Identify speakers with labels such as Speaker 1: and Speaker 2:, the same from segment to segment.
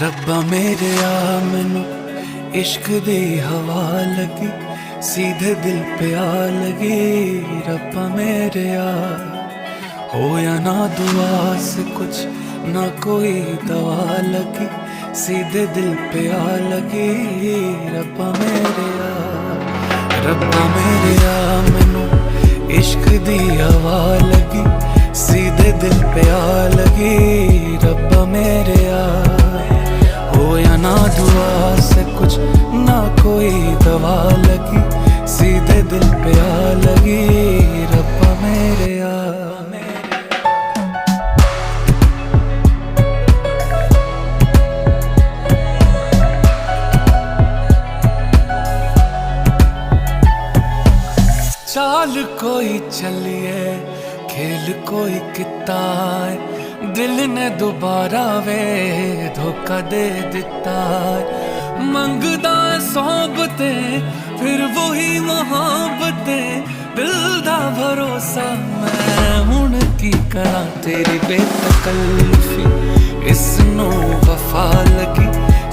Speaker 1: रब्बा मेरे आ मैनू इश्क दी हवा लगी, सीधे दिल पे आ लगी। रब्बा मेरे आ होया ना दुआ से कुछ, ना कोई दवा लगी, सीधे दिल पे आ लगी। रब्बा मेरे आ, रब्बा मेरे आ मैनू इश्क दी हवा लगी, सीधे दिल पे आ लगी। रब्बा मेरे आ होया ना दुआ से कुछ, ना कोई दवा लगी, सीधे दिल पे आ लगी। रब्बा मेरे आ चाल कोई चलिए, खेल कोई किता है, दिल ने दोबारा वे धोखा दे दिता है। मंगदा सोहबतें फिर वही मोहब्बतें, दिल दा भरोसा मैं हुण की करा। तेरी बेतकल्लफी इसनों वफा लगी,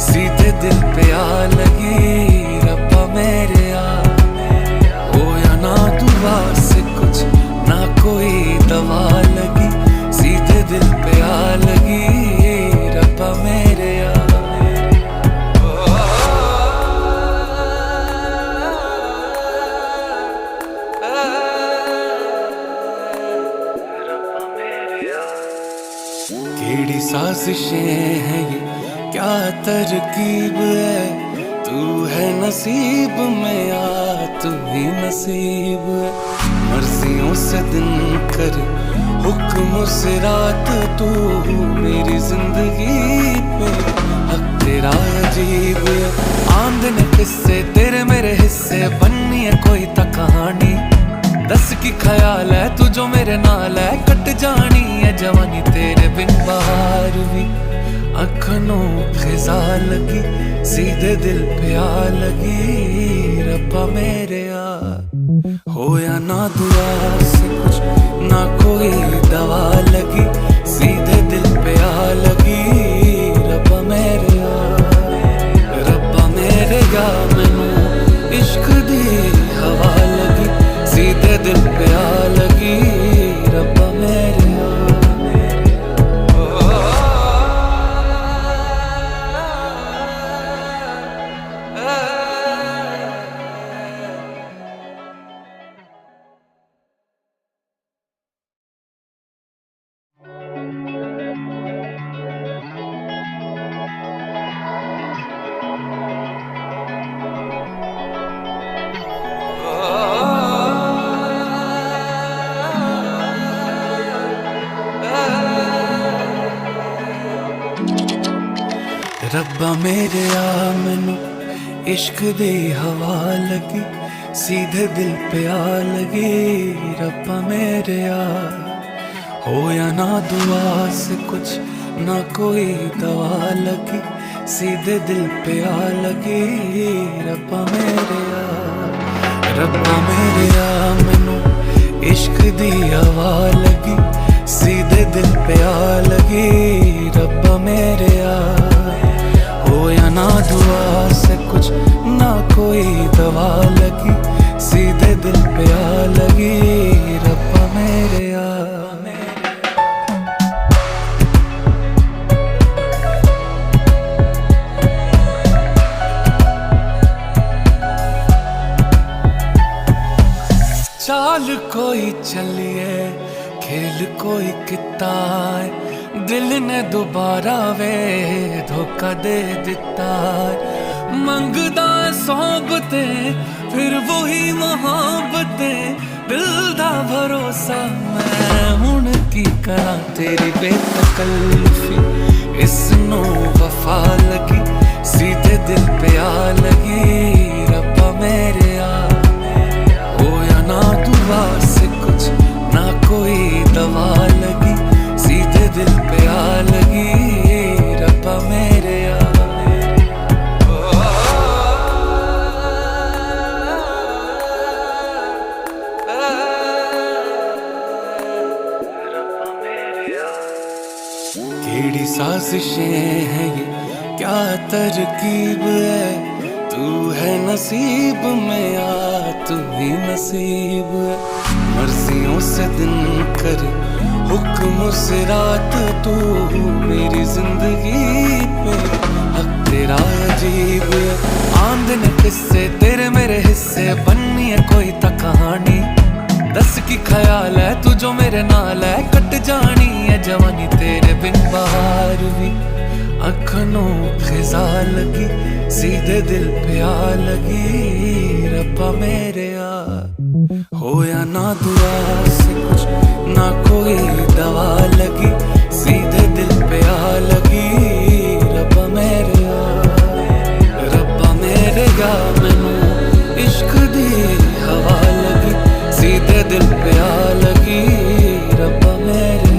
Speaker 1: सीधे दिल पे आ लगी। रब्बा मेरे आ होया ना दुआ से कुछ, ना कोई दवा लगी, सीधे दिल पे आ लगी। रब्बा मेरे आ केड़ी साजिशें हैं ये, क्या तरकीब है, तू है नसीब में आ, तू ही नसीब है। मर्जियों से दिन कर, हुक्म से रात, तू मेरी जिंदगी पे हक तेरा अजीब है। आंदने किस्से तेरे मेरे हिस्से, बननी है कोई ता कहानी। दस की ख्याल है तू जो मेरे नाल है, कट जानी है जवानी तेरे बिन बाहर भी। अखनों खिजा लगी, सीधे दिल पे आ लगी। रब्बा मेरे आ होया ना दुआ से कुछ, ना कोई दवा लगी, सीधे दिल पे आ लगी। रब्बा मेरे आ, रब्बा मेरे आ मैनू इश्क दी हवा लगी, सीधे दिल पे आ लगी। रब्बा मेरे आ रब्बा मेरे आ मैनू इश्क दी हवा लगी, सीधे दिल पे आ लगी। रब्बा मेरे आ होया ना दुआ से कुछ, ना कोई दवा लगी, सीधे दिल पे आ लगी। रब्बा मेरे आ, रब्बा मेरे आ मैनू इश्क दी हवा लगी, सीधे दिल पे आ लगी। रब्बा मेरे आ होया ना दुआ से कुछ, ना कोई दवा लगी, सीधे दिल पे आ लगी। रब्बा मेरे आ चाल कोई चलिए, खेल कोई किता है, दिल ने दोबारा वे धोखा दे दिता है। मंगदा सोहबतें फिर वही मोहब्बतें, दिल दा भरोसा मैं हुण की करा। तेरी बेतकल्लफी इसनों वफा लगी, सीधे दिल पे आ लगी। रब्बा मेरे आ होया ना दुआ से कुछ, ना कोई दवा लगी, सीधे दिल पे आ लगी। रब्बा मेरे आ केड़ी साजिशें हैं ये, क्या तरकीब है, तू है नसीब में आ तू ही नसीब है। मर्जियों से दिन करे हुक्म से रात, तू मेरी जिंदगी पे हक तेरा अजीब है। आंदन किस्से तेरे मेरे हिस्से, बननी है कोई ता कहानी। दस की ख्याल है तू जो मेरे नाल है, कट जानी है जवानी तेरे बिन बहार भी। अखनों खिजा लगी सीधे दिल पे आ लगी, रब्बा मेरे आ होया ना दुआ से कुछ ना कोई दवा लगी, सीधे दिल पे आ लगी, रब्बा मेरे आ मैनू इश्क दी हवा लगी, सीधे दिल पे आ लगी, रब्बा मेरे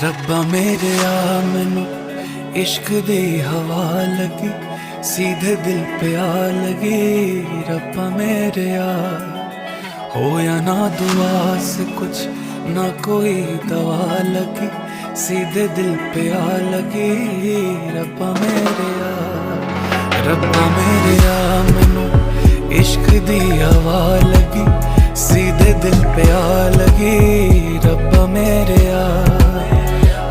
Speaker 1: रब्बा मेरे आ मैनू इश्क दी हवा लगी, सीधे दिल पे आ लगी, रब्बा मेरे आ होया ना दुआ से कुछ ना कोई दवा लगी, सीधे दिल पे आ लगी, रब्बा मेरे आ मैनू इश्क दी हवा लगी, सीधे दिल पे आ लगी, रब्बा मेरे आ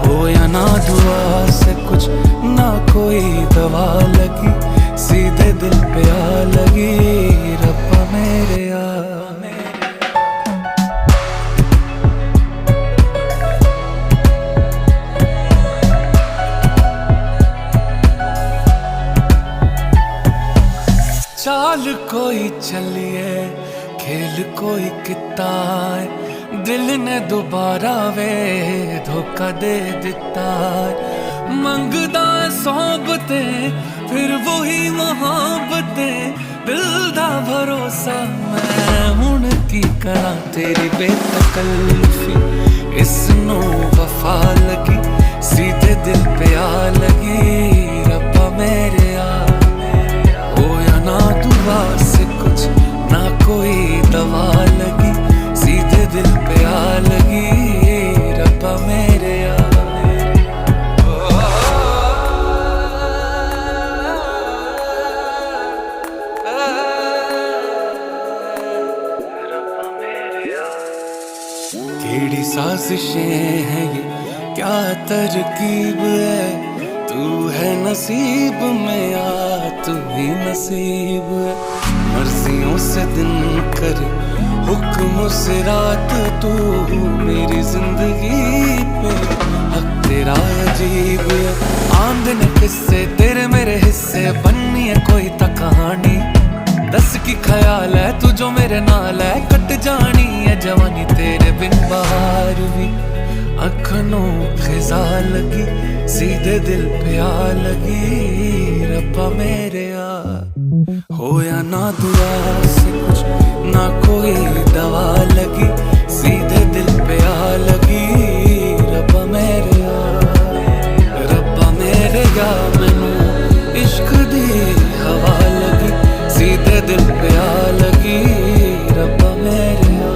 Speaker 1: होया ना दुआ से कुछ ना कोई दवा लगी, सीधे दिल पे आ लगी, रब्बा मेरे आ। चाल कोई चलिए खेल कोई किता है, दिल ने दोबारा वे धोखा दे दिता है। मंगदा सोबतें फिर वही मोहब्बतें, दिल दा भरोसा मैं हुण की करा तेरी बेतकल्लुफी, इसनों वफा लगी, सीधे दिल पे आ लगी, रब्बा मेरे आ होया ना दुआ से कुछ ना कोई दवा लगी, सीधे दिल पे आ लगी, रब्बा मेरे आ। केड़ी साजिशें हैं ये, क्या तरकीब है, तू है नसीब में आ तू ही नसीब है। मर्जियों से दिन करे हुक्म से रात, तू मेरी जिंदगी पे हक तेरा अजीब है। आंदन किस्से तेरे मेरे हिस्से, बननी है कोई ता कहानी। दस की ख्याल है तू जो मेरे नाल है, कट जानी है जवानी तेरे बिन बहार भी। अखनों खिजा लगी सीधे दिल पे आ लगी, रब्बा मेरे आ होया ना दुआ से कुछ ना कोई दवा लगी, सीधे दिल पे आ लगी, रब्बा मेरे आ मैनू इश्क दी हवा लगी, सीधे दिल पे आ लगी, रब्बा मेरे आ।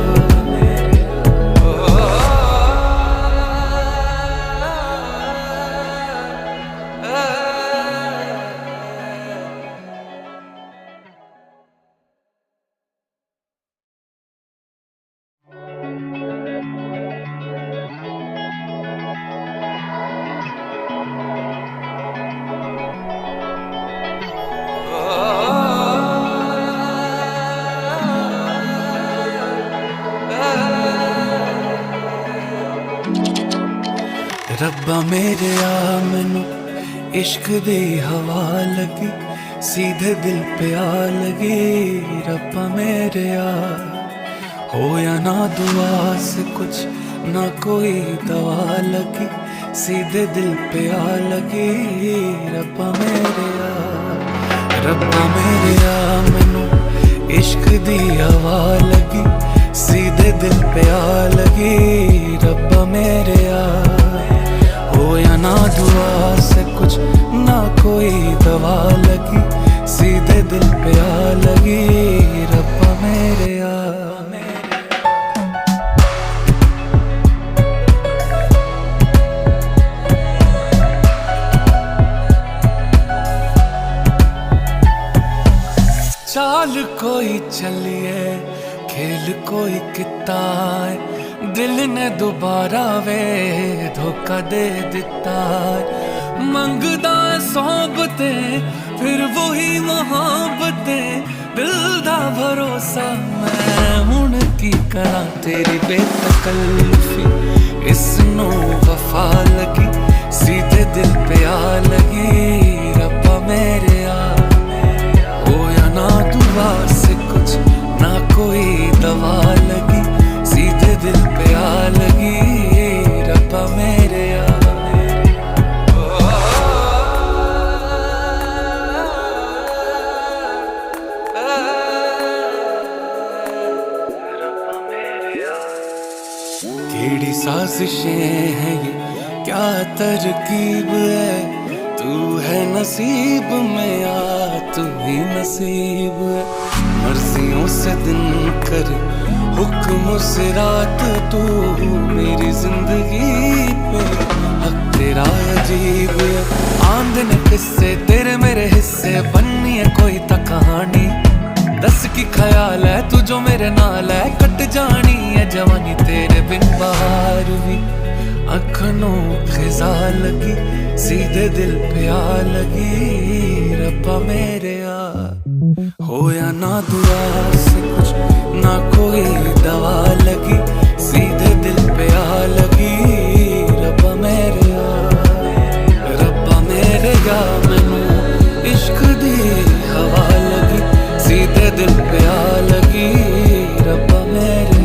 Speaker 1: रब्बा मेरे आ मैनू इश्क दी हवा लगी, सीधे दिल पे आ लगी, रब्बा मेरे आ होया ना दुआ से कुछ ना कोई दवा लगी, सीधे दिल पे आ लगी। रब्बा मेरे आ मैनू इश्क दी हवा लगी, सीधे दिल पे आ लगी। रब्बा मेरे आ हो या ना दुआ से कुछ, ना कोई दवा लगी, सीधे दिल पे आ लगी। रब्बा मेरे आ चाल कोई चलिए, खेल कोई किता है, दिल ने दोबारा वे धोखा दे दिता है। मंगदा सोहबतें फिर वही मोहब्बतें, दिल दा भरोसा मैं हुण की करा। तेरी बेतकल्लुफी इसनू वफा लगी, सीधे दिल पे आ लगी। रब्बा मेरे आ ना दुआ से कुछ, ना कोई दवा लगी, सीधे दिल पे आ लगी। रब्बा मेरे आ केड़ी साजिशें हैं ये, क्या तरकीब है, तू है नसीब में आ, तू ही नसीब है। मर्जियों से दिन करे, हुक्म से रात, तू मेरी जिंदगी पे हक तेरा अजीब है। आंदने किस्से तेरे मेरे हिस्से, बननी है कोई ता कहानी। दस की ख्याल है तू जो मेरे नाल है, कट जानी है जवानी तेरे बिन बाहर भी। अखनों खिजा लगी, सीधे दिल पे आ लगी। रब्बा मेरे आ हो या ना दुआ से कुछ, ना कोई दवा लगी, सीधे दिल पे आ लगी। रब्बा मेरे आ मैनू इश्क दी हवा लगी, सीधे दिल पे आ लगी। रब्बा मेरे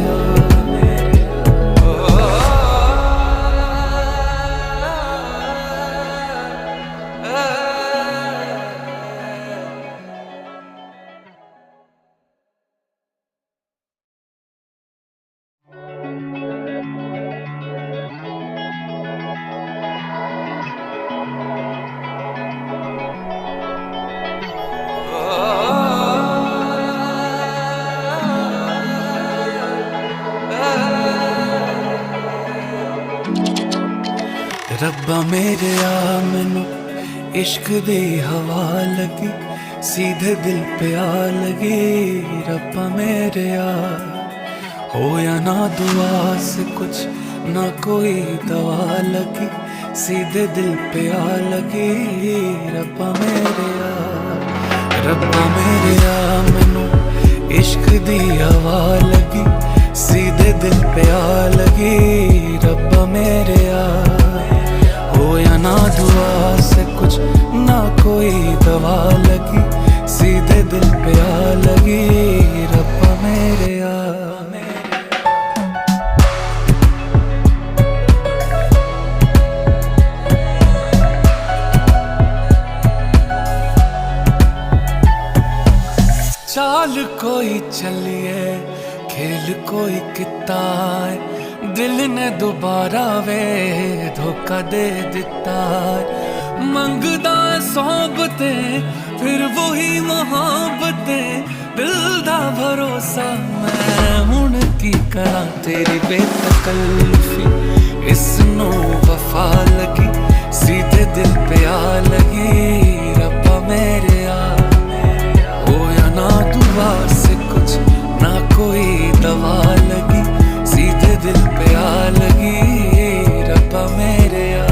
Speaker 1: रब्बा मेरे आ मैनू इश्क दी हवा लगी, सीधे दिल पे आ लगी। रब्बा मेरे आ हो या ना दुआ से कुछ, ना कोई दवा लगी, सीधे दिल पे आ लगी। रब्बा मेरे आ मैनू इश्क दी हवा लगी, सीधे दिल पे आ लगी। रब्बा मेरे आ हो या ना दुआ से कुछ, ना कोई दवा लगी, सीधे दिल पे आ लगी। रब्बा मेरे आ चाल कोई चलिए, खेल कोई किता है, दिल ने दोबारा वे धोखा दे दिता है। मंगदा सोहबतें फिर वही मोहब्बतें, दिल दा भरोसा मैं हुण की करा। तेरी बेतकल्लुफी इसनू वफा लगी, सीधे दिल पे आ लगी। रब्बा मेरे आ हो या ना दुआ से कुछ, ना कोई दवा लगी, सीधे दिल पे आ लगी। रब्बा मेरे आ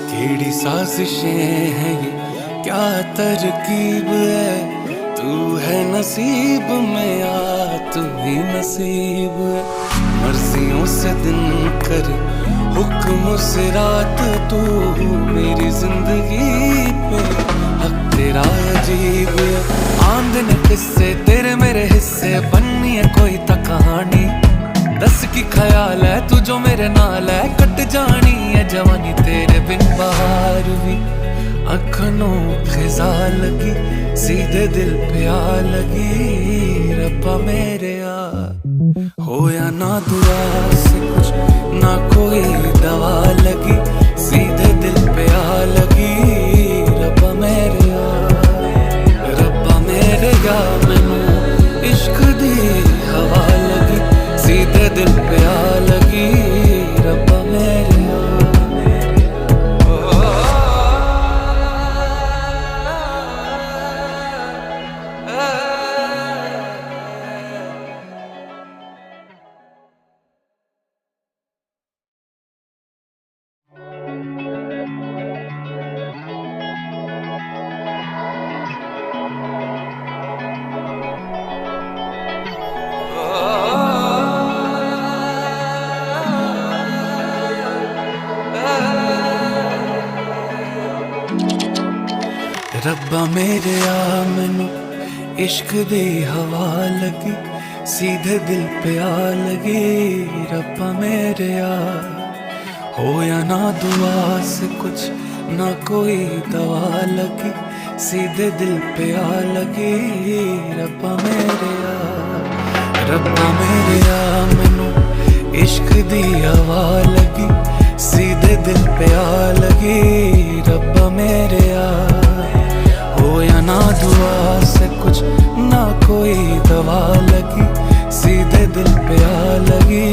Speaker 1: केड़ी साजिशें हैं ये, क्या तरकीब है, तू है नसीब में आ, तू ही नसीब है। मर्जियों से दिन करे, हुक्म से रात तू मेरी जिंदगी पे, हक तेरा अजीब है। आंध ने किस्से तेरे मेरे हिस्से, बननी है कोई ता कहानी। दस की ख्याल है तू जो मेरे नाल है, कट जानी है जवानी तेरे बिन बहार भी। अखनों खिजा लगी सीधे दिल पे आ लगी, रब्बा मेरे आ होया ना दुआ से कुछ, ना कोई दवा लगी, सीधे दिल पे आ लगी, रब्बा मेरे आ। रब्बा मेरे आ मैनू इश्क दी हवा लगी, सीधे दिल पे आ लगी, रब्बा मेरे आ। रब्बा मेरे आ मैनू इश्क दी हवा लगी, सीधे दिल पे आ लगी, रब्बा मेरे आ। होया ना दुआ से कुछ, ना कोई दवा लगी, सीधे दिल पे आ लगी, रब्बा मेरे आ। रब्बा मेरे आ मैनू इश्क दी हवा लगी, सीधे दिल पे आ लगी, रब्बा मेरे आ। होया ना दुआ से कुछ, ना कोई दवा लगी, सीधे दिल पे आ लगी,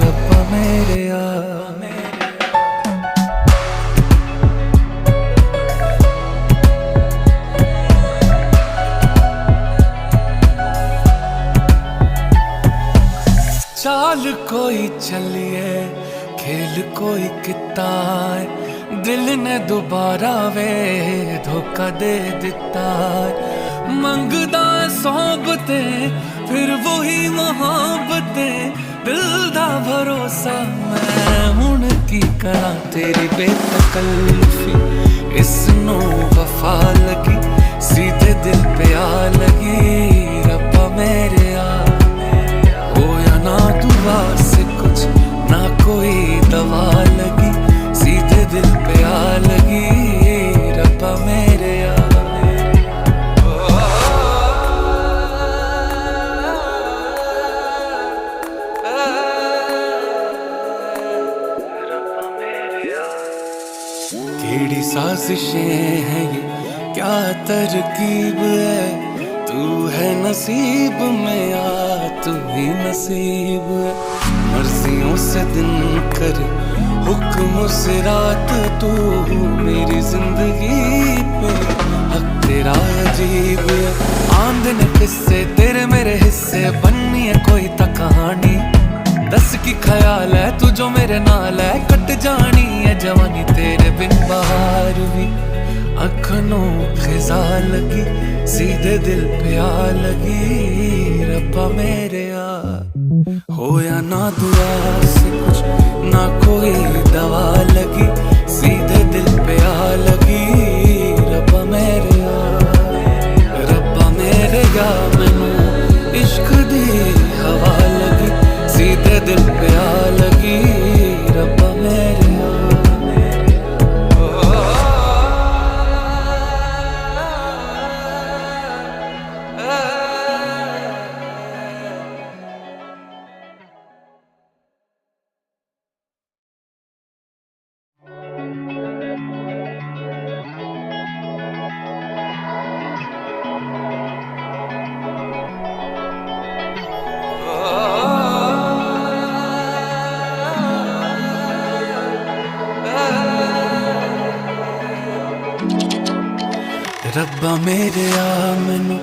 Speaker 1: रब्बा मेरे आ। चाल कोई चलिए खेल कोई किता है, दिल ने दोबारा वे धोखा दे दिता है। मंगदा सोबतें फिर वही मोहब्बतें, दिल दा भरोसा मैं हुण की करा तेरी बेतकल्लुफी। इसनू वफा लगी सीधे दिल पे आ लगी, रब्बा मेरे आ। होया ना दुआ से कुछ, ना कोई दवा लगी, सीधे दिल पे आ लगी, रब्बा मेरे आ। केड़ी साजिशें हैं ये, क्या तरकीब है, तू है नसीब में आ, तू ही नसीब है। मर्जियों से दिन करे हुक्म से रात तू मेरी जिंदगी पे, हक तेरा अजीब है। आंध ने किस्से तेरे मेरे हिस्से, बननी है कोई ता कहानी। दस की ख्याल है तू जो मेरे नाल है, कट जानी है जवानी तेरे बिन बहार भी। अखनों खिजा लगी सीधे दिल पे आ लगी, रब्बा मेरे आ। होया ना दुआ से कुछ, ना कोई दवा लगी, सीधे दिल पे आ लगी, रब्बा मेरे आ। रब्बा मेरे आ मैनू इश्क दी हवा लगी, सीधे दिल पे आ लगी, रब्बा मेरे आ। रब्बा मेरे आ मैनू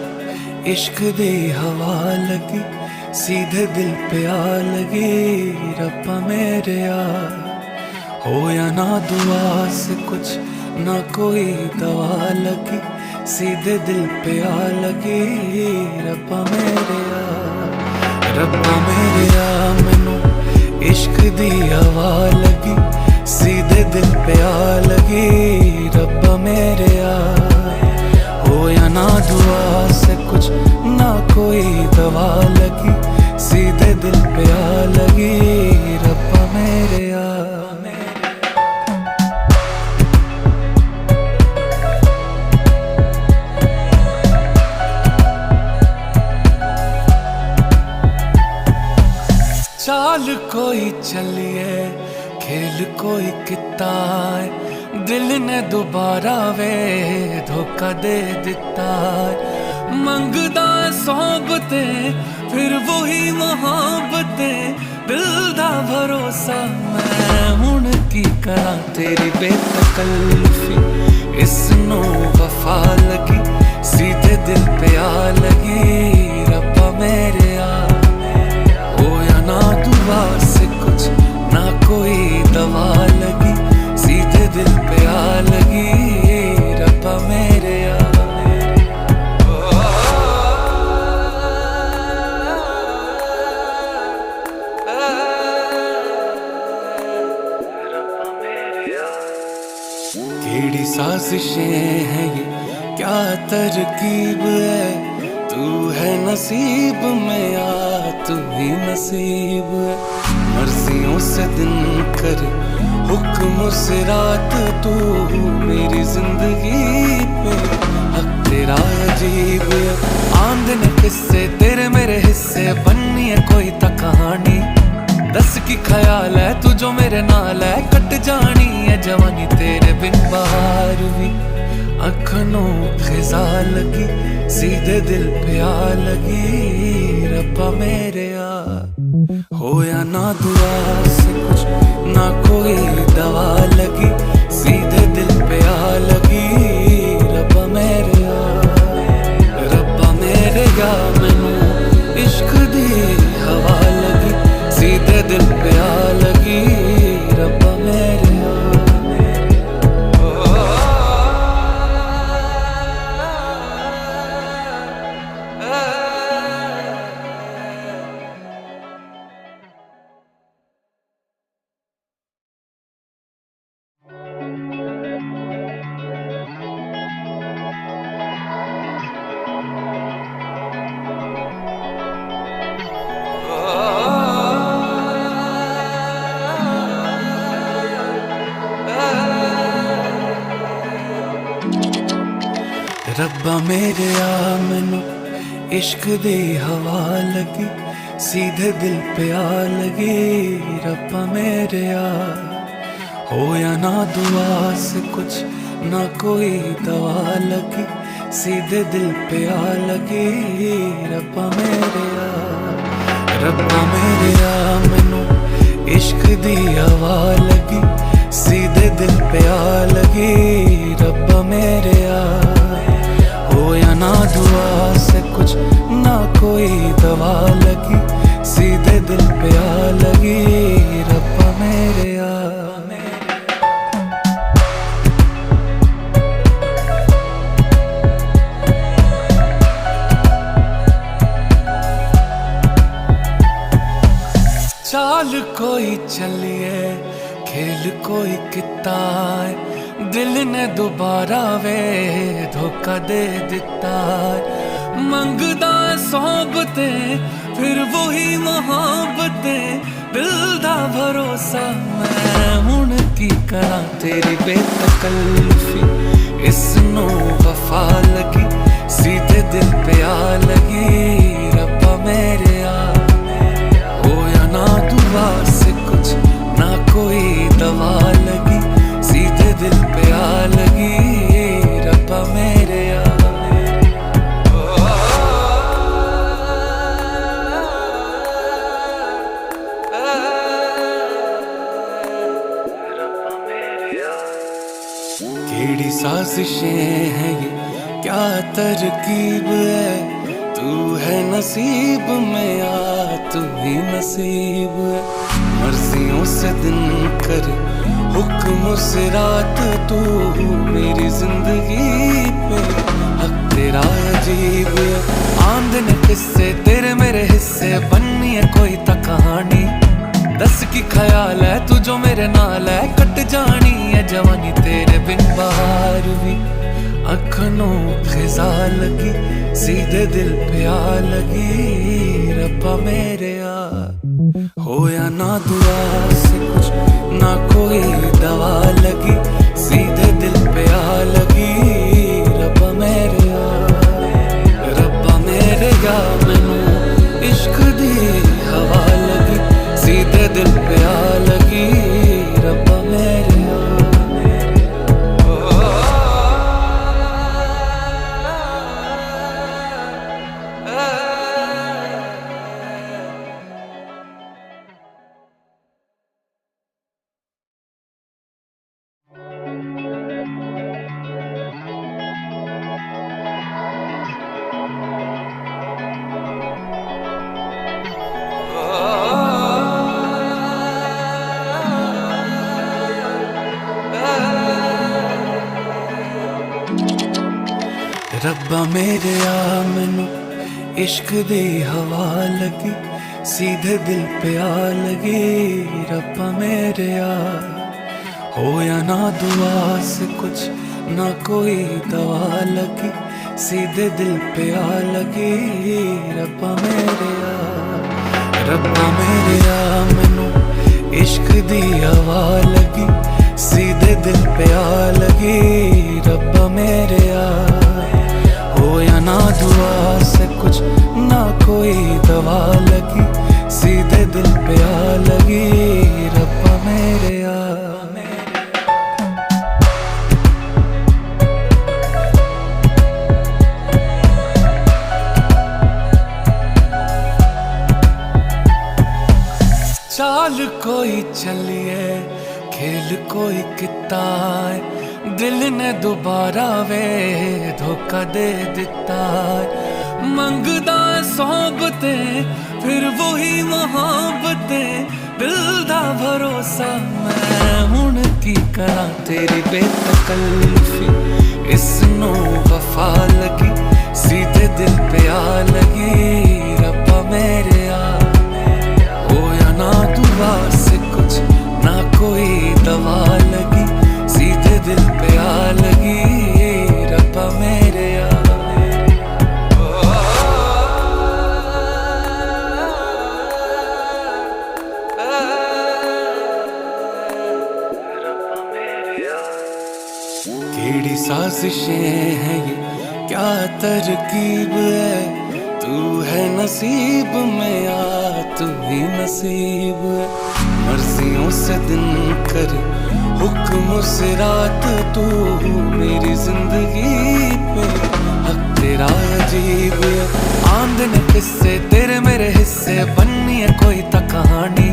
Speaker 1: इश्क दी हवा लगी, सीधे दिल पे आ लगी, रब्बा मेरे आ। होया ना दुआ से कुछ, ना कोई दवा लगी, सीधे दिल पे आ लगी, रब्बा मेरे आ। रब्बा मेरे आ मैनू इश्क दी हवा लगी, सीधे दिल पे आ लगी। रब्बा मेरे आ, हो या ना दुआ से कुछ ना कोई दवा लगी, सीधे दिल पे आ लगी। रब्बा मेरे आ, चाल कोई चलिए, खेल कोई किता है, दिल ने दोबारा वे धोखा दे दिता है। मंगदा सोहबते फिर वही मोहब्बतें, दिल दा भरोसा मैं हुण की करा। तेरी बेतकल्लुफी इसनों वफा लगी, सीधे दिल पे आ लगी। रब्बा मेरे आ, ना दुआ से कुछ ना कोई दवा लगी, सीधे दिल पे आ लगी। रब्बा मेरे आ, केड़ी साजिशें हैं ये, क्या तरकीब है, तू है नसीब में आ, तू ही नसीब है। मर्जियों से दिन कर, हुक्म से रात, तू मेरी जिंदगी पे हक तेरा अजीब है। आंदन किस्से तेरे मेरे हिस्से, बननी है कोई ता कहानी। दस की ख्याल है तू जो मेरे नाल है, कट जानी है जवानी तेरे बिन बहार भी। अखनों खिजा लगी, सीधे दिल पे आ लगी। रब्बा मेरे आ, हो या ना दुआ से कुछ ना कोई दवा लगी, सीधे दिल पे आ लगी। रब्बा मेरे आ, रब्बा मेरे आ, मैनू इश्क दी हवा लगी, सीधे दिल पे आ लगी। रब्बा मेरे आ, रब्बा मेरे आ, मैनू इश्क दी हवा लगी, सीधे दिल पे आ लगी। रब्बा मेरे आ, हो या ना दुआ से कुछ ना कोई दवा लगी, सीधे दिल पे आ लगी। रब्बा मेरे आ, रब्बा मेरे आ, मैनू इश्क दी हवा लगी, सीधे दिल पे आ लगी। रब्बा मेरे आ, हो या ना दुआ से कुछ ना कोई दवा लगी, सीधे दिल पे आ लगी। रब्बा मेरे आ, चाल कोई चलिए, खेल कोई किता है, दिल ने दोबारा वे धोखा दे दिता है। मंगदा सोहबतें फिर वही मोहब्बतें, दिल दा भरोसा मैं हुण की करा। तेरी बेतकल्लुफी इसनों वफा लगी, सीधे दिल पे आ लगी। रब्बा मेरे आ, हो या ना दुआ से कुछ ना कोई दवा लगी, सीधे दिल पे आ लगी। रब्बा मेरे आ, केड़ी साजिशें हैं ये, क्या तरकीब है, तू है नसीब में आ, तू ही नसीब है। मर्जियों से दिन कर, हुक्म से रात, तू मेरी जिंदगी पे हक तेरा अजीब है। आंदन किस्से तेरे मेरे हिस्से, बननी है कोई ता कहानी। दस की ख्याल है तू जो मेरे नाल है, कट जानी है जवानी तेरे बिन बाहर भी। अखनों खिजा लगी सीधे दिल पे आ लगी, रब्बा मेरे आ होया ना दुआ से कुछ ना कोई दवा लगी, सीधे दिल पे आ लगी, रब्बा मेरे आ, रब्बा मेरे आ मैनू इश्क दी हवा लगी, सीधे दिल पे आ लगी, रब्बा मेरे आ। रब्बा मेरे आ मैनू इश्क दी हवा लगी, सीधे दिल पे आ लगी, रब्बा मेरे आ होया ना दुआ से कुछ ना कोई दवा लगी, सीधे दिल पे आ लगी, रब्बा मेरे आ, रब्बा मेरे आ मैनू इश्क दी हवा लगी, सीधे दिल पे आ लगी, रब्बा मेरे आ होया ना दुआ से कुछ ना कोई दवा लगी, सीधे दिल पे आ लगी, रब्बा मेरे आ। चाल कोई चलिए खेल कोई किता है, दिल ने दोबारा वे धोखा दे दिता है, मंगदा सोहबतें फिर वही मोहब्बतें, दिल दा भरोसा मैं हुण की करा तेरी बेतकल्लफी, इसनों वफा लगी, सीधे दिल पे आ लगी, रब्बा मेरे आ होया ना दुआ से कुछ ना कोई दवा लगी, सीधे दिल पे आ लगी, रब्बा मेरे आ। केड़ी साजिशें हैं ये क्या तरकीब है, तू है नसीब में आ तू ही नसीब है, मर्जियों से दिन करे हुक्म से रात, तू मेरी जिंदगी पे हक तेरा अजीब है, आंदन किस्से तेरे मेरे हिस्से बननी है कोई ता कहानी,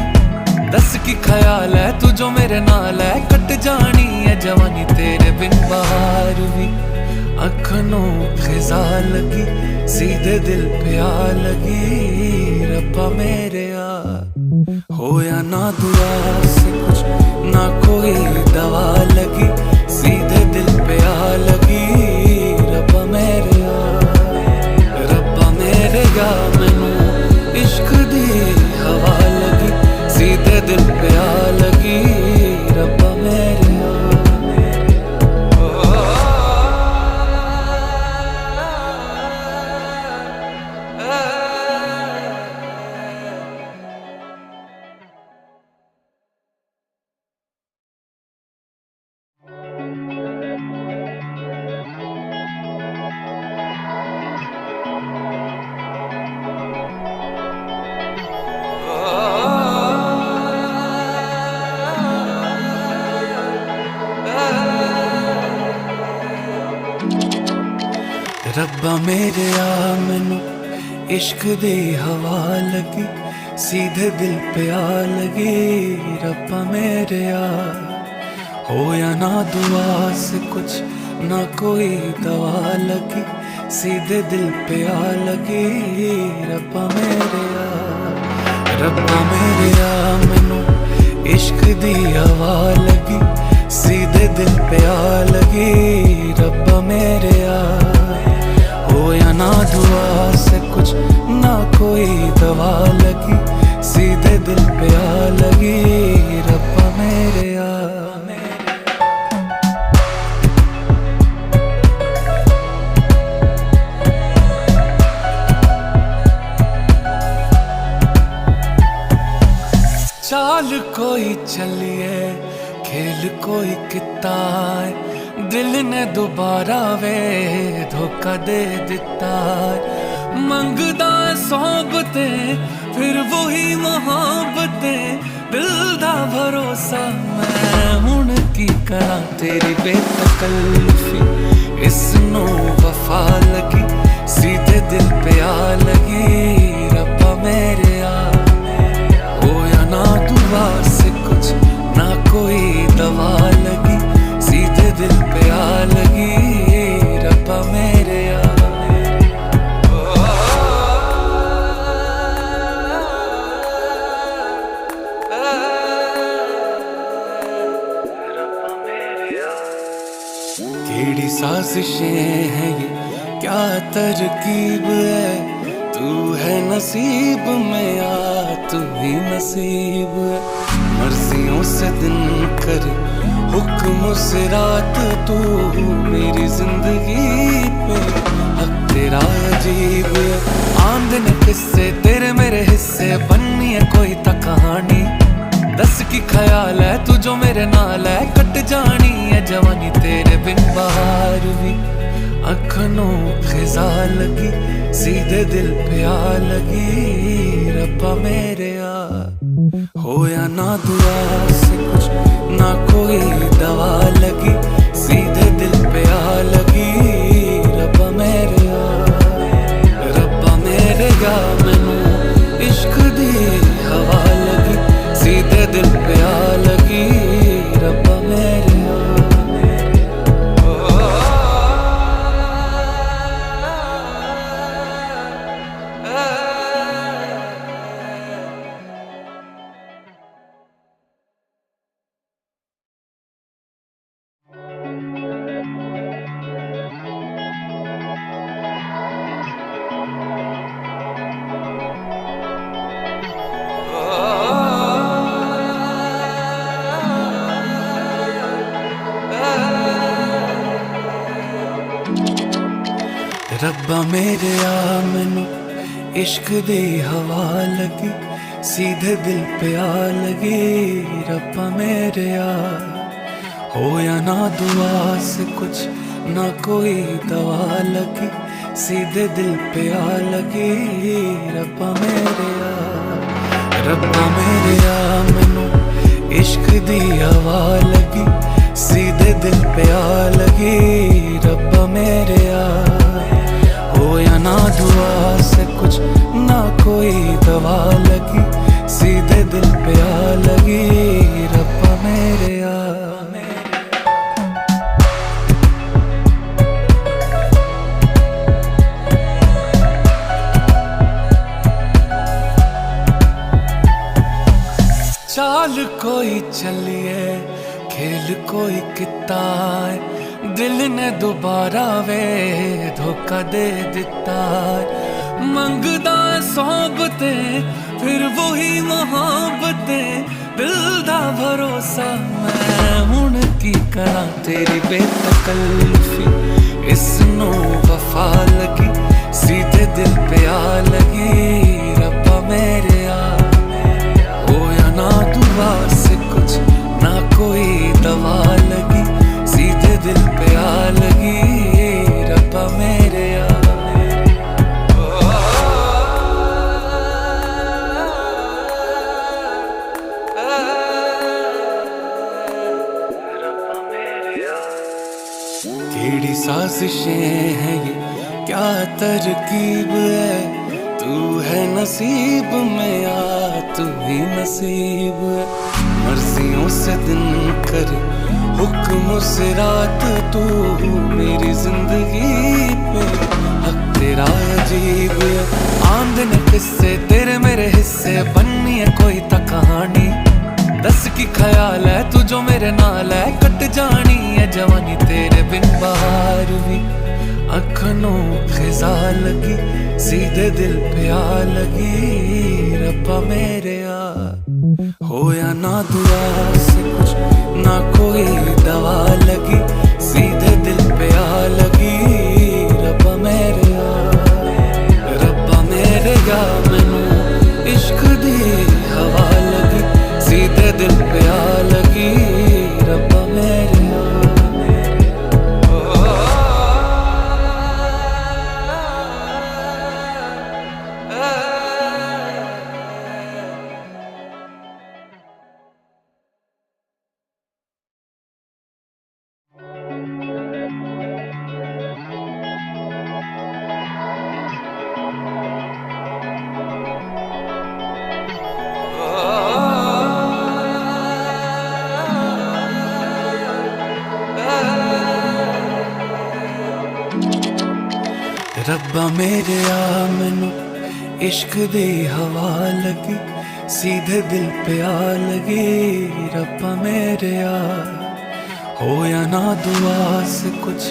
Speaker 1: दस की ख्याल है तू जो मेरे नाल है, कट जानी है जवानी तेरे बिन बाहर भी। अखनों खिजा लगी सीधे दिल पे आ लगी, रब्बा मेरे आ होया ना दुआ से कुछ ना कोई दवा लगी, सीधे दिल पे आ लगी, रब्बा मेरे आ, रब्बा मेरे आ मैनू इश्क दी हवा लगी, सीधे दिल पे आ लगी, रब्बा मेरे आ। रब्बा मेरे आ मैनू इश्क दी हवा लगी, सीधे दिल पे आ लगी, रब्बा मेरे आ होया ना दुआ से कुछ ना कोई दवा लगी, सीधे दिल पे आ लगी, रब्बा मेरे आ, रब्बा मेरे आ मैनू इश्क दी हवा लगी, सीधे दिल पे आ लगी, रब्बा मेरे आ होया ना दुआ से कुछ ना कोई दवा लगी, सीधे दिल पे आ लगी। कोई चलिए खेल कोई किता है, दिल ने दोबारा वे धोखा दे दिता है। मंगदा सोबतें फिर वही मोहब्बतें, दिल दा भरोसा मैं हुण की करा तेरी बेतकल्लुफी। इसनों वफा लगी सीधे दिल पे आ लगी, रब्बा मेरे आ होया ना दुआ से कुछ ना कोई दवा लगी, सीधे दिल पे आ लगी, रब्बा मेरे आ। केड़ी साजिशें हैं ये, क्या तरकीब है, तू है नसीब में आ तू ही नसीब है। मर्जियों से दिन करे हुक्म से रात, तू मेरी जिंदगी पे हक तेरा अजीब है। आंद ने किस्से तेरे मेरे हिस्से, बननी है कोई ता कहानी, दस की ख्याल है तू जो मेरे नाल है, कट जानी है जवानी तेरे बिन बाहर भी। अखनों खिजा लगी सीधे दिल पे आ लगी, रब्बा मेरे आ होया ना दुआ से कुछ ना कोई दवा लगी, सीधे दिल पे आ लगी, रब्बा मेरे आ। रब्बा मेरे आ मैनू इश्क दी हवा लगी, सीधे दिल पे आ लगी, रब्बा मेरे आ। रब्बा मेरे आ मैनू इश्क दी हवा लगी, सीधे दिल पे आ लगी, रब्बा मेरे आ होया ना दुआ से कुछ ना कोई दवा लगी, सीधे दिल पे आ लगी, रब्बा मेरे आ। रब्बा मेरे आ मैनू इश्क दी हवा लगी, सीधे दिल पे आ लगी, रब्बा मेरे आ होया ना दुआ से कुछ ना कोई दवा लगी, सीधे दिल पे आ लगी, रब्बा मेरे आ। चाल कोई चलिए खेल कोई किता है, दिल ने दोबारा वे धोखा दे दिता है। मंगदा सोबतें फिर वही मोहब्बतें, दिल दा भरोसा मैं हुण की करा तेरी बेतकल्लुफी। इसनों वफा लगी सीधे दिल पे आ लगी, रब्बा मेरे आ होया ना दुआ से कुछ ना कोई दवा लगी, सीधे दिल पे आ लगी, रब्बा मेरे आ। केड़ी साजिशें हैं ये, क्या तरकीब है, तू है नसीब में आ तू ही नसीब है। मर्जियों से दिन करे हुक्म से रात, तू मेरी जिंदगी पे हक तेरा अजीब है। आंद ने किस्से तेरे मेरे हिस्से, बननी है कोई ता कहानी, दस की ख्याल है तू जो मेरे नाल है, कट जानी है जवानी तेरे बिन बाहर भी। अखनों खिजा लगी सीधे दिल पे आ लगी, रब्बा मेरे आ होया ना दुआ से कुछ ना कोई दवा लगी, सीधे दिल पे आ लगी, रब्बा मेरे आ। रब्बा मेरे आ मैनू इश्क दी हवा लगी, सीधे दिल पे रब्बा मेरे आ मैनू इश्क दी हवा लगी, सीधे दिल पे आ लगी। रब्बा मेरे आ होया ना दुआ से कुछ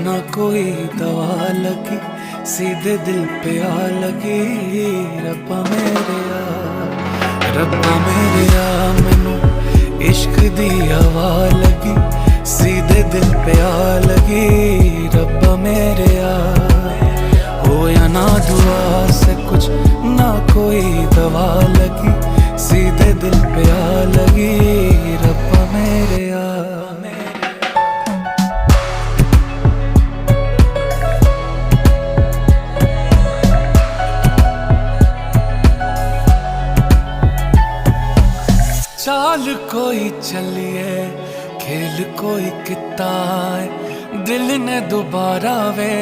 Speaker 1: ना कोई दवा लगी, सीधे दिल पे आ लगी। रब्बा मेरे आ मैनू इश्क दी हवा लगी, सीधे दिल पे आ लगी। रब्बा मेरे आ होया ना दुआ से कुछ ना कोई दवा लगी, सीधे दिल पे आ लगी। रब्बा मेरे आ चाल कोई चलिए खेल कोई किता है, दिल ने दोबारा वे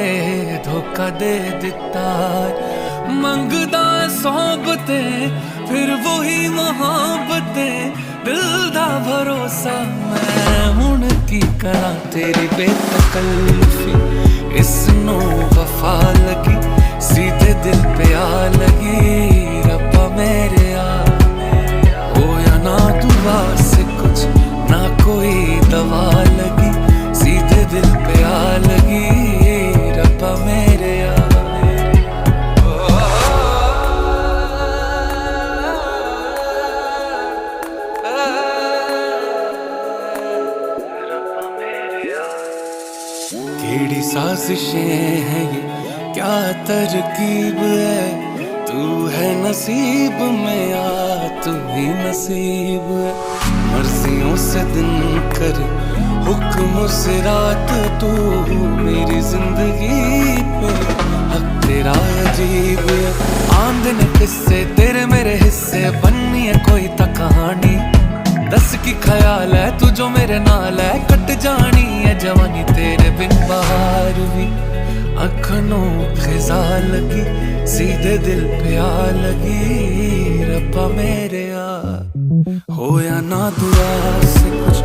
Speaker 1: धोखा दे दिता है। मंगदा सोहबतें फिर वही मोहब्बतें, दिल दा भरोसा मैं हुण की करा। तेरी बेतकल्लुफी इसनों वफा लगी, सीधे दिल पे आ लगी। रब्बा मेरे आ ना दुआ से कुछ ना कोई दवा लगी, सीधे दिल पे आ लगी। रब्बा मेरे आ केड़ी साजिशें हैं ये, क्या तरकीब है। तू है नसीब में आ, तू ही नसीब है। मर्जियों से दिन कर हुक्म से रात, तू मेरी जिंदगी पे हक तेरा अजीब है। आंद ने किस्से तेरे मेरे हिस्से, बननी है कोई ता कहानी। दस की ख्याल है तू जो मेरे नाल है, कट जानी है जवानी तेरे बिन बाहर भी। अखनों खिजा लगी, सीधे दिल पे आ लगी। रब्बा मेरे आ होया ना दुआ से कुछ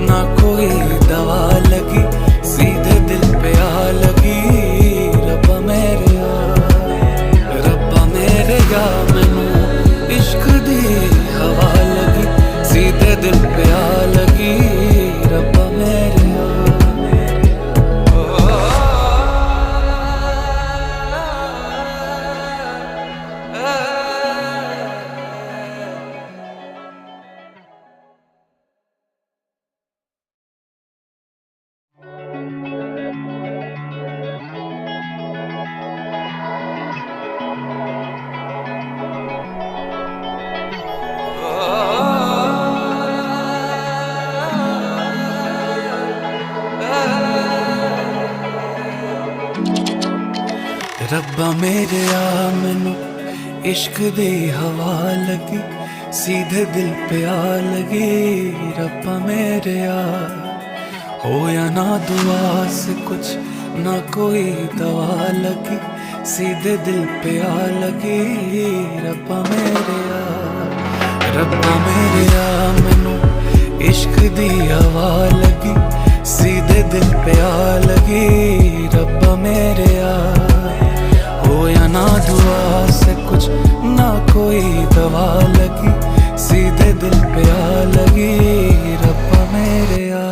Speaker 1: ना कोई दवा लगी, सीधे दिल पे आ लगी। रब्बा मेरे आ मैनू इश्क दी हवा लगी, सीधे दिल पे आ लगी। रब्बा मेरे आ रब्बा मेरे आ मैनू इश्क दी हवा लगी, सीधे दिल पे आ लगी। रब्बा मेरे आ होया ना दुआ से कुछ ना कोई दवा लगी, सीधे दिल पे आ लगी। रब्बा मेरे आ मैनू इश्क दी हवा लगी, सीधे दिल पे आ लगी। रब्बा मेरे आ होया ना दुआ से कुछ ना कोई दवा लगी, सीधे दिल पे आ लगी। रब्बा मेरे आ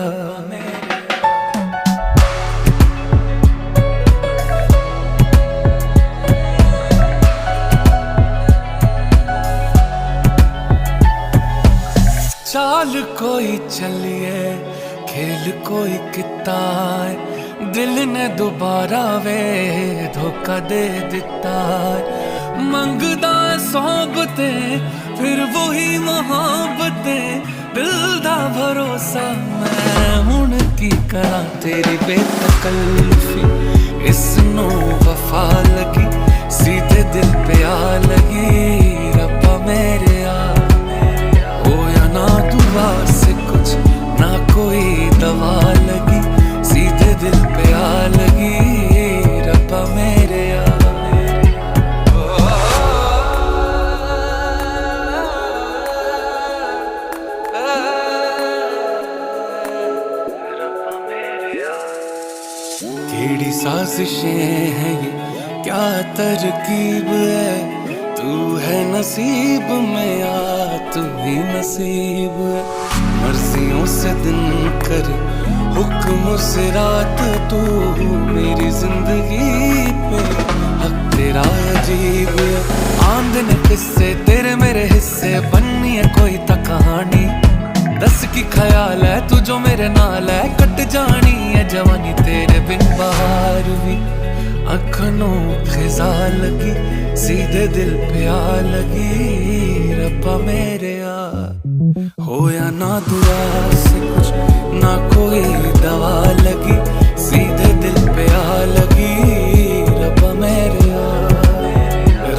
Speaker 1: चाल कोई चलिए खेल कोई किता है, दिल ने दोबारा वे धोखा दे दिता है। मंगदा सोहबतें फिर वही मोहब्बतें, दिल दा भरोसा मैं हुण की करा। तेरी बेतकल्लुफी इसनों वफा लगी, सीधे दिल पे आ लगी। रब्बा मेरे आ होया ना दुआ से कुछ ना कोई दवा लगी, सीधे दिल पे आ लगी। रब्बा मेरे आ केड़ी साजिशें हैं ये, क्या तरकीब है, तू है नसीब में या तू ही नसीब है। मर्जियों से दिन करे हुक्म से रात, तू मेरी जिंदगी पे हक तेरा अजीब है। आंदने किस्से तेरे मेरे हिस्से, बननी है कोई ता कहानी। दस की ख्याल है तू जो मेरे नाल है, कट जानी है जवानी तेरे बिन बाहर भी। अखनों खिजा लगी सीधे दिल पे आ लगी, रब्बा मेरे आ होया ना दुआ से कुछ ना कोई दवा लगी, सीधे दिल पे आ लगी, रब्बा मेरे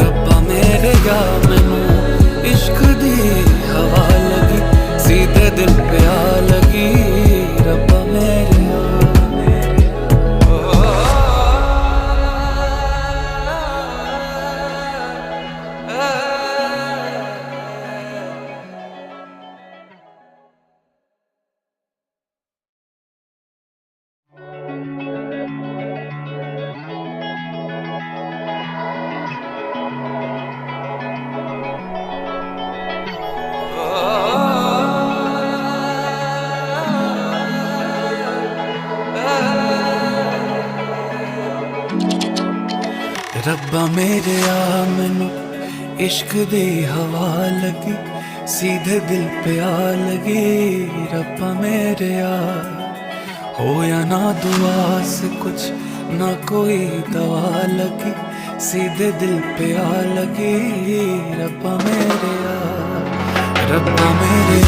Speaker 1: रब्बा मेरे या मैनू इश्क दी हवा लगी, सीधे दिल पे आ लगी, रब्बा मेरे रब्बा मेरे आ मैनू इश्क दी हवा लगी, सीधे दिल पे आ लगी, रब्बा मेरे आ होया ना दुआ से कुछ ना कोई दवा लगी, सीधे दिल पे आ लगी, रब्बा मेरे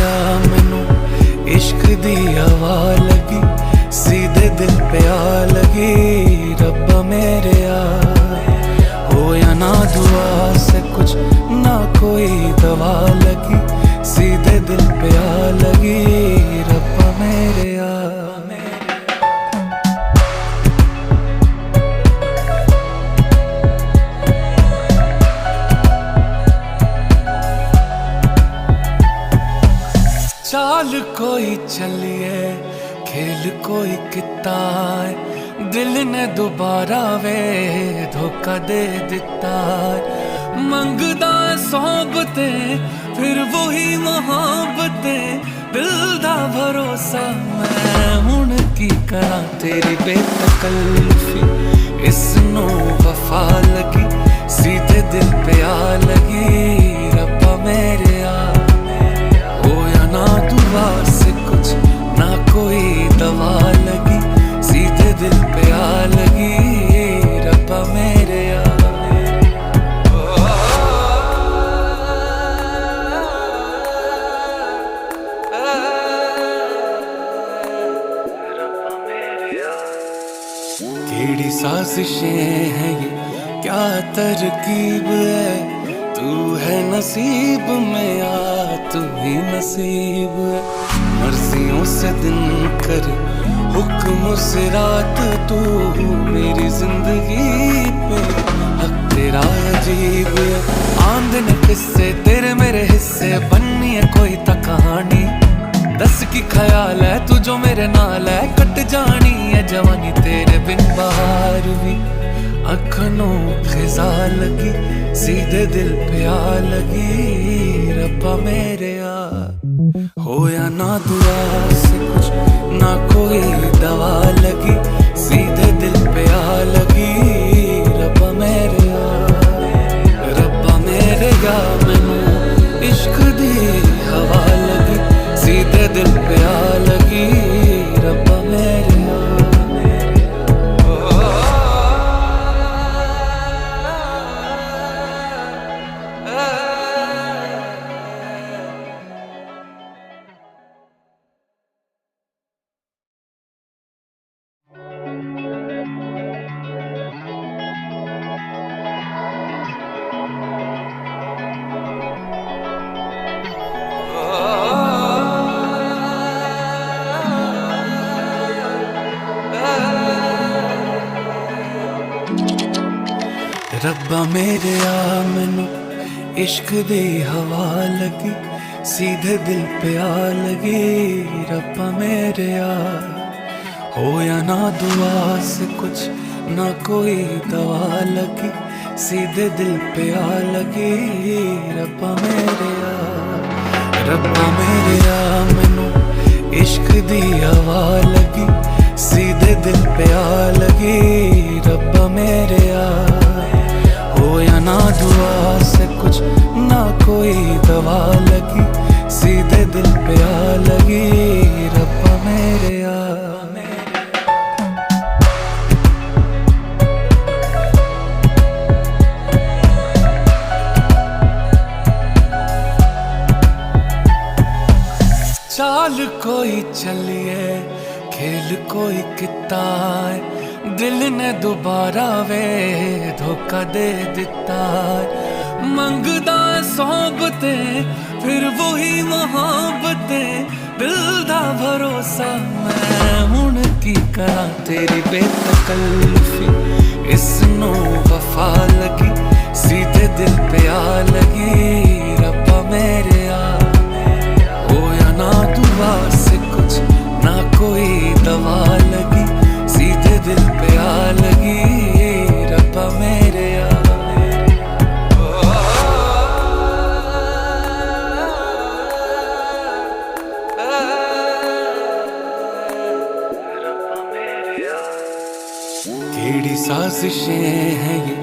Speaker 1: आ मैनू इश्क दी हवा लगी, सीधे दिल पे आ लगी, रब्बा मेरे आ होया ना दुआ से कुछ ना कोई दवा लगी, सीधे दिल पे आ लगी, रब्बा मेरे आ। चाल कोई चलिए खेल कोई किता है, दिल ने दोबारा वे धोखा दे दिता है। मंगदा सोहबतें फिर वही मोहब्बतें, दिल दा भरोसा मैं हुण की करा तेरी बेतकल्लुफी, इसनों वफा लगी, सीधे दिल पे आ लगी, रब्बा मेरे आ होया ना दुआ से कुछ ना कोई दवा लगी, सीधे दिल पे आ लगी, रब्बा मेरे आ। केड़ी साजिशें हैं ये, क्या तरकीब है, तू है नसीब में या तू ही नसीब है। मर्जियों से दिन करे हुक्म से रात, तू मेरी जिंदगी पे हक तेरा अजीब है। आंदने किस्से तेरे मेरे हिस्से, बननी है कोई ता कहानी। दस की ख्याल है तू जो मेरे नाल है, कट जानी है जवानी तेरे बिन बाहर भी। अखनों खिजा लगी सीधे दिल पे आ लगी, रब्बा मेरे आ होया ना दुआ से कुछ ना कोई दवा लगी, सीधे दिल पे आ लगी, रब्बा मेरे रब्बा मेरे या मैनू इश्क दी हवा लगी, सीधे दिल पे आ लगी, रब्बा मेरे रब्बा मेरे आ मैनू इश्क दी हवा लगी, सीधे दिल पे आ लगी, रब्बा मेरे आ होया ना दुआ से कुछ ना कोई दवा लगी, सीधे दिल पे आ लगी। रब्बा मेरे आ मैनू इश्क दी हवा लगी, सीधे दिल पे आ लगी। रब्बा मेरे आ होया ना दुआ से कुछ, ना कोई दवा लगी, सीधे दिल पे आ लगी। रब्बा मेरे आ चाल कोई चलिए, खेल कोई किता है, दिल ने दोबारा वे धोखा दे दिता है। मंगदा सोहबतें फिर वही मोहब्बतें, दिल दा भरोसा मैं हुण की करा। तेरी बेतकल्लुफी इसनों वफा लगी, सीधे दिल पे आ लगी। रब्बा मेरे आ ना दुआ से कुछ, ना कोई दवा लगी, सीधे दिल पे आ लगी। रब्बा मेरे आ केड़ी साजिशें हैं ये,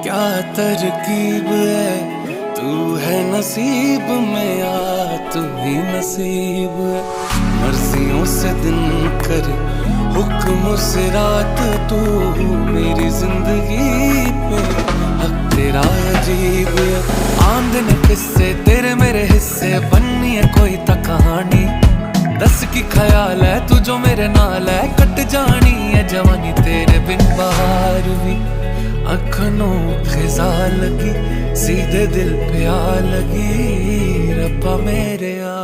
Speaker 1: क्या तरकीब है, तू है नसीब में आ, तू ही नसीब है। मर्जियों से दिन कर, हुक्म से रात, तू मेरी जिंदगी पे हक तेरा अजीब है। आंदन किस्से तेरे मेरे हिस्से, बननी है कोई ता कहानी। दस की ख्याल है तू जो मेरे नाल है, कट जानी है जवानी तेरे बिन बाहर भी। अखनों खिजा लगी, सीधे दिल पे आ लगी। रब्बा मेरे आ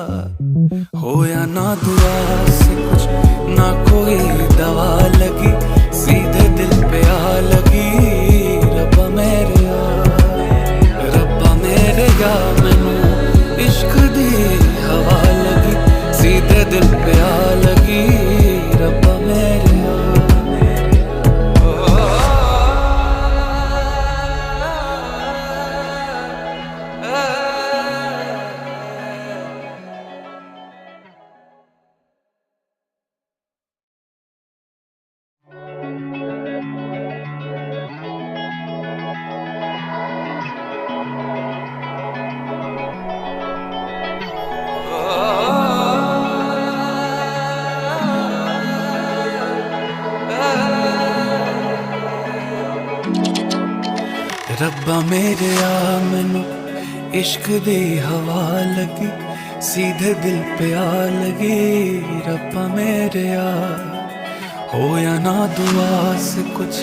Speaker 1: होया ना दुआ से कुछ, ना कोई दवा लगी, सीधे दिल पे आ लगी। रब्बा मेरे आ मैनू इश्क दी हवा लगी, सीधे दिल पे आ लगी। रब्बा मेरे रब्बा मेरे आ मैनू इश्क दी हवा लगी, सीधे दिल पे आ लगी। रब्बा मेरे आ होया ना दुआ से कुछ,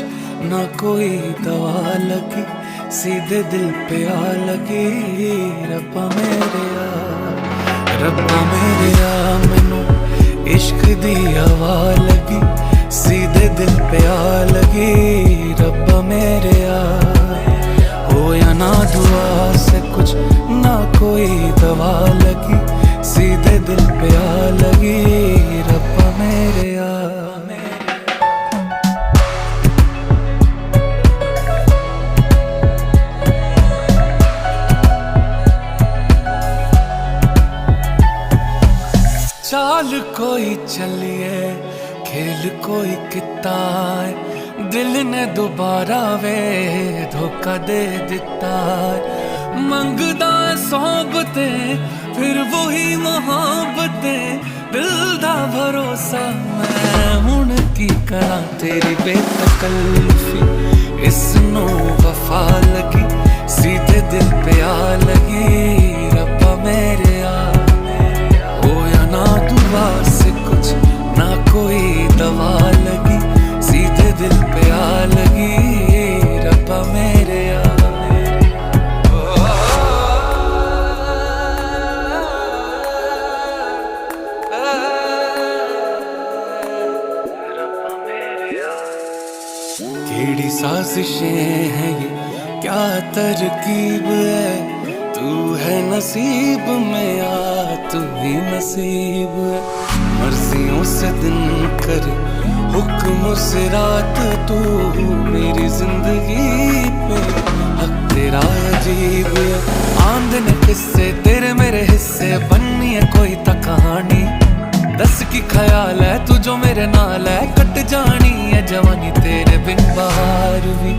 Speaker 1: ना कोई दवा लगी, सीधे दिल पे आ लगी। रब्बा मेरे आ मैनू इश्क दी हवा लगी, सीधे दिल पे आ लगी। रब्बा मेरे आ होया ना दुआ से कुछ, ना कोई दवा लगी, सीधे दिल पे आ लगी। रब्बा मेरे आ चाल कोई चलिए, खेल कोई किता है, दिल ने दोबारा वे धोखा दे दिता है। मंगदा सोहबतें फिर वही मोहब्बतें, दिल दा भरोसा मैं हुण की करा। तेरी बेतकल्लुफी इसनों वफा लगी, सीधे दिल पे आ लगी। रब्बा मेरे आ होया ना दुआ से कुछ, ना कोई दवा लगी, सीधे दिल पे आ लगी। रब्बा मेरे आ केड़ी साजिशें हैं ये, क्या तरकीब है, तू है नसीब में आ, तू ही नसीब है। मर्जियों से दिन कर, हुक्म से रात तू मेरी जिंदगी पे, हक तेरा अजीब है। आंदन किस्से तेरे मेरे हिस्से, बननी है कोई ता कहानी। दस की ख्याल है तू जो मेरे नाल है, कट जानी है जवानी तेरे बिन बाहर भी।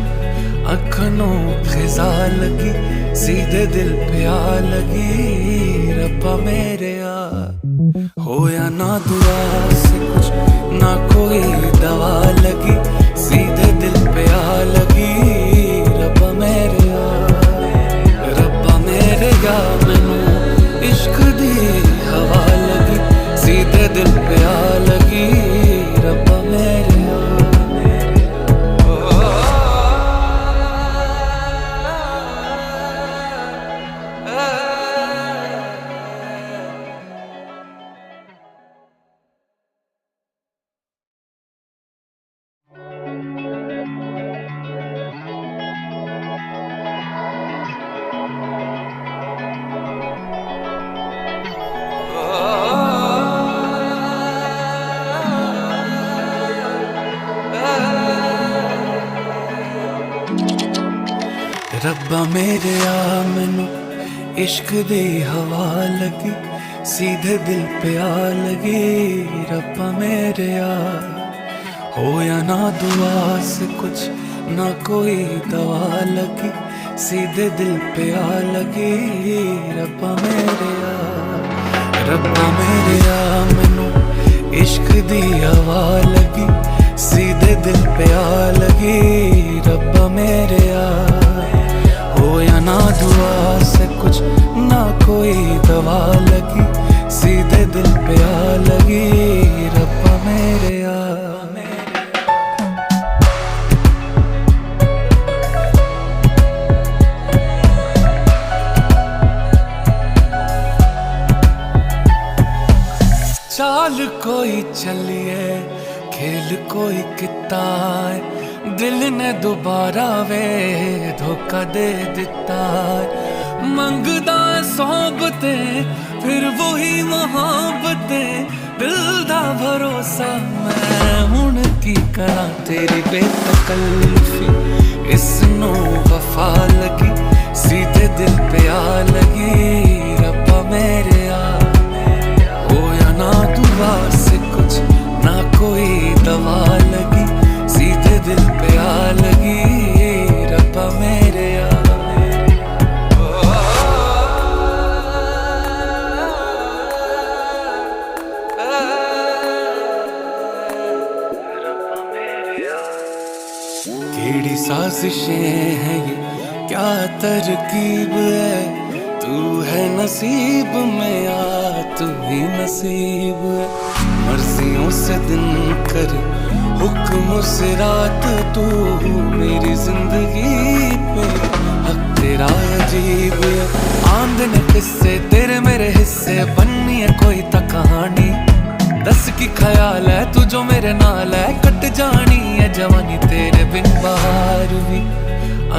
Speaker 1: अखनों खिजा लगी सीधे दिल पे आ लगी, रब्बा मेरे आ होया ना दुआ से कुछ ना कोई दवा लगी, सीधे दिल पे आ लगी, रब्बा मेरे आ मैनू इश्क दी हवा लगी, सीधे दिल पे आ लगी, रब्बा मेरे रब्बा मेरे आ मैनू इश्क दी हवा लगी, सीधे दिल पे आ लगी, रब्बा मेरे आ होया ना दुआ से कुछ ना कोई दवा लगी, सीधे दिल पे आ लगी, रब्बा मेरे आ मैनू इश्क दी हवा लगी, सीधे दिल पे आ लगी, रब्बा मेरे आ होया ना दुआ से कुछ ना कोई दवा लगी, सीधे दिल पे आ लगी, रब्बा मेरे आ चाल कोई चलिए खेल कोई किता है, दिल ने दोबारा वे धोखा दे दिता है। मंगदा सोहबतें फिर वही मोहब्बतें, दिल दा भरोसा मैं हुण की करा तेरी बेतकल्लफी, इसनों वफा लगी, सीधे दिल पे आ लगी, रब्बा मेरे आ होया ना दुआ से कुछ ना कोई दवा लगी, सीधे दिल पे आ लगी, रब्बा मेरे आ केड़ी साजिशें हैं ये क्या तरकीब है, तू है नसीब में आ तू ही नसीब है। मर्जियों से दिन कर हुक्म से रात तू मेरी जिंदगी पे, हक तेरा अजीब है। आंदन किस्से तेरे मेरे हिस्से, बननी है कोई ता कहानी। दस की ख्याल है तू जो मेरे नाल है, कट जानी है जवानी तेरे बिन बाहर भी।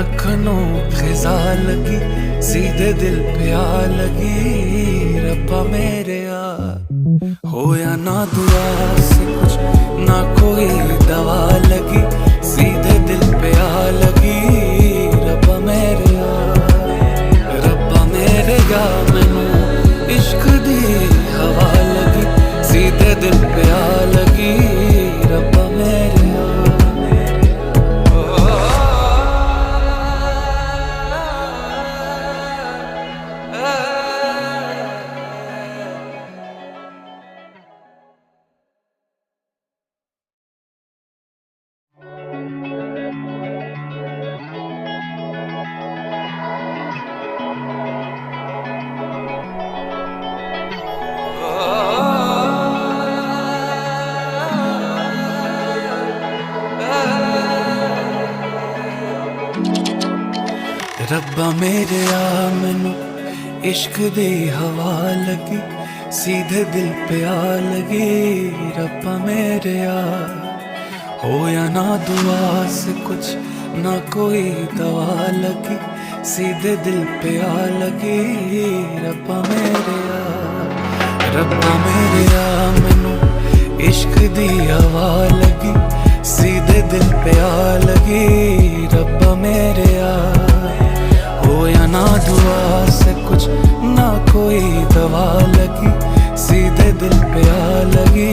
Speaker 1: अखनों खिजा लगी सीधे दिल पे आ लगी, रब्बा मेरे आ होया ना दुआ से कुछ ना कोई दवा लगी, सीधे दिल पे आ लगी, रब्बा मेरे आ मैनू इश्क दी हवा लगी, सीधे दिल पे आ लगी, रब्बा मेरे आ रब्बा मेरे आ मैनू इश्क दी हवा लगी, सीधे दिल पे आ लगी, रब्बा मेरे आ होया ना दुआ से कुछ ना कोई दवा लगी, सीधे दिल पे आ लगी, रब्बा मेरे आ मैनू इश्क दी हवा लगी, सीधे दिल पे आ लगी। रब्बा मेरे आ, हो या ना दुआ से कुछ ना कोई दवा लगी, सीधे दिल पे आ लगी।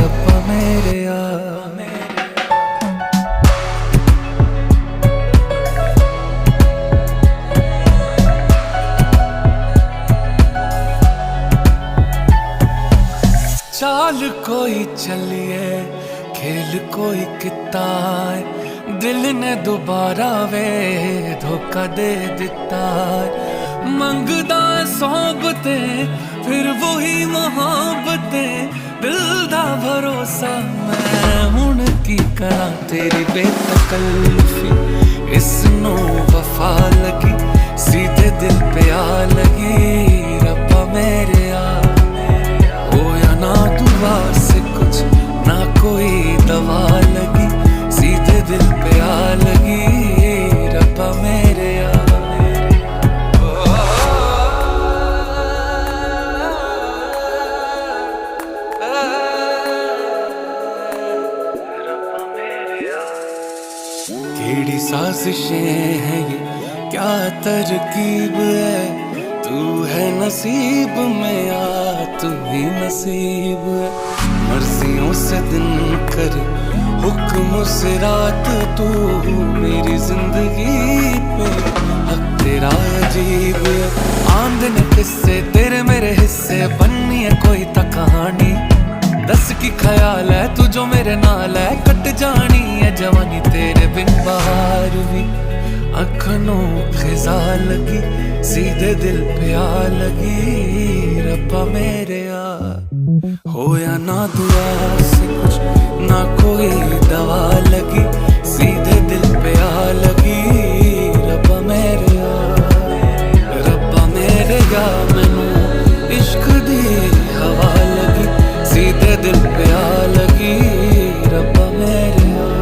Speaker 1: रब्बा मेरे आ, चाल कोई चलिए, खेल कोई किता है, दिल ने दोबारा वे धोखा दे दिता है। मंगदा सोहबतें फिर वही मोहब्बतें, दिल दा भरोसा मैं हुण की करा। तेरी बेतकल्लुफी इसनों वफा लगी, सीधे दिल पे आ लगी। रब्बा मेरे आ, ना दुआ से कुछ ना कोई दवा लगी, सीधे दिल पे आ लगी। रब्बा मेरे आ, केड़ी साजिशें हैं ये, क्या तरकीब है, तू है नसीब में आ, तू ही नसीब है। मर्जियों से दिन कर, हुक्म से रात, तू मेरी जिंदगी पे हक तेरा अजीब है। आंदन किस्से तेरे मेरे हिस्से, बननी है कोई ता कहानी। दस की ख्याल है तू जो मेरे नाल है, कट जानी है जवानी तेरे बिन बाहर भी। अखनों खिजा लगी, सीधे दिल पे आ लगी। रब्बा मेरे आ, हो या ना दुआ से कुछ ना कोई दवा लगी, सीधे दिल पे आ लगी। रब्बा मेरे आ, रब्बा मेरे आ, मैनू इश्क दी हवा लगी, सीधे दिल पे आ लगी। रब्बा मेरे आ,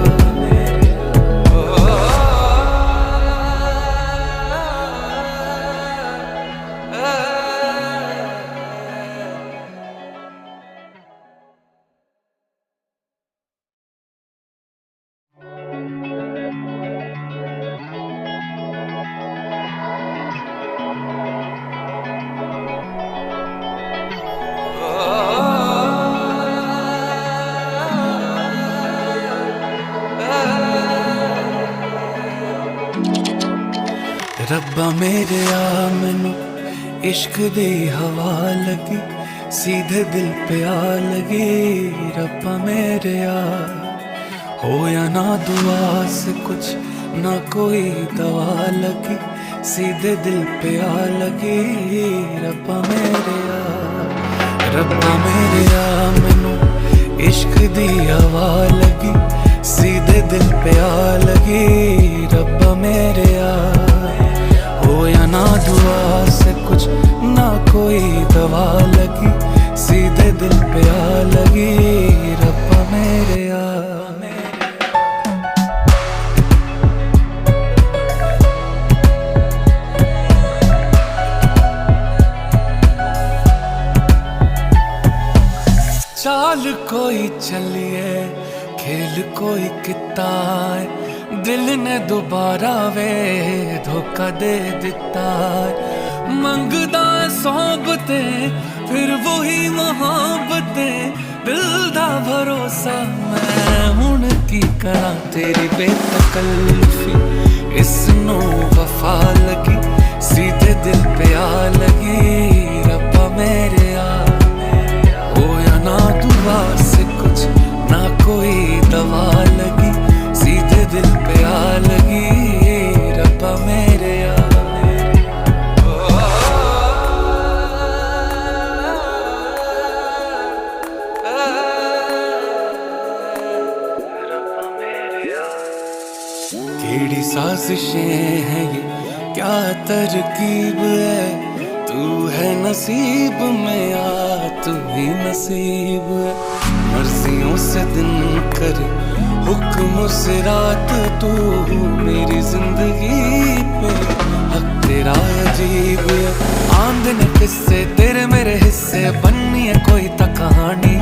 Speaker 1: रब्बा मेरे आ, मैनू इश्क दी हवा लगी, सीधे दिल पे आ लगी। रब्बा मेरे आ, हो या ना दुआ से कुछ ना कोई दवा लगी, सीधे दिल पे आ लगी। रब्बा मेरे आ, रब्बा मेरे आ, मैनू इश्क दी हवा लगी, सीधे दिल पे आ लगी। रब्बा मेरे आ, हो या ना दुआ से कुछ ना कोई दवा लगी, सीधे दिल पे आ लगी। रब्बा मेरे आ, चाल कोई चलिए, खेल कोई किता है, दिल ने दोबारा वे धोखा दे दिता है। मंगदा सोहबतें फिर वही मोहब्बतें, दिल दा भरोसा मैं हुण की करा। तेरी बेतकल्लुफी इसनों वफा लगी, सीधे दिल पे आ लगी। रब्बा मेरे आ, हो या ना दुआ से कुछ ना कोई दवा लगी, सीधे दिल पे आ लगी। रब्बा मेरे आ, केड़ी साजिशें हैं ये, क्या तरकीब है, तू है नसीब में आ, तू ही नसीब है। मर्जियों से दिन कर, हुक्म से रात, तू मेरी जिंदगी पे हक तेरा अजीब है। आंदन किस्से तेरे मेरे हिस्से, बननी है कोई ता कहानी।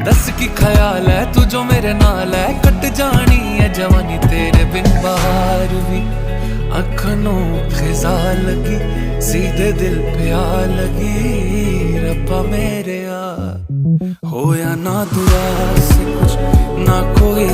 Speaker 1: दस की ख्याल है तू जो मेरे नाल है, कट जानी है जवानी तेरे बिन बाहर भी। अखनों खिजा लगी सीधे दिल पे आ लगी, रब्बा मेरे आ होया ना दुआ से कुछ ना कोई